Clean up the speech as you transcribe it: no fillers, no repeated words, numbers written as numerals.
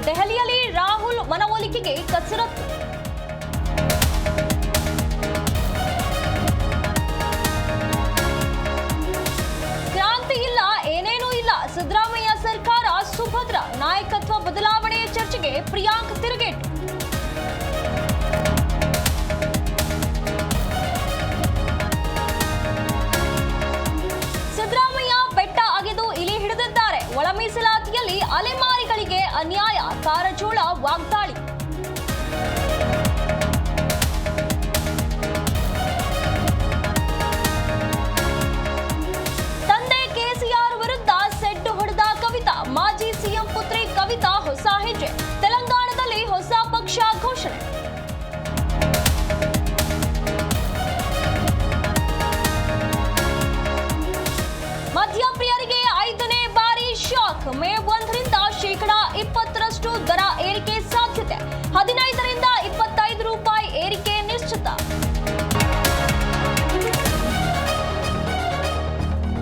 ದೆಹಲಿಯಲ್ಲಿ ರಾಹುಲ್ ಮನವೊಲಿಕೆಗೆ ಕಸರತ್ತು. ಕ್ರಾಂತಿ ಇಲ್ಲ, ಏನೇನೂ ಇಲ್ಲ. ಸಿದ್ದರಾಮಯ್ಯ ಸರ್ಕಾರ ಸುಭದ್ರ. ನಾಯಕತ್ವ ಬದಲಾವಣೆಯ ಚರ್ಚೆಗೆ ಪ್ರಿಯಾಂಕ್ ತಿರುಗೇಟು. ಸಿದ್ದರಾಮಯ್ಯ ಬೆಟ್ಟ ಅಗೆದು ಇಲಿ ಹಿಡಿದಿದ್ದಾರೆ. ಒಳ ಮೀಸಲಾತಿಯಲ್ಲಿ ಅಲೆಮಾರಿಗಳಿಗೆ ಅನ್ಯಾಯ. ಕಾರಜೋಳ ವಾಗ್ದಾಳಿ.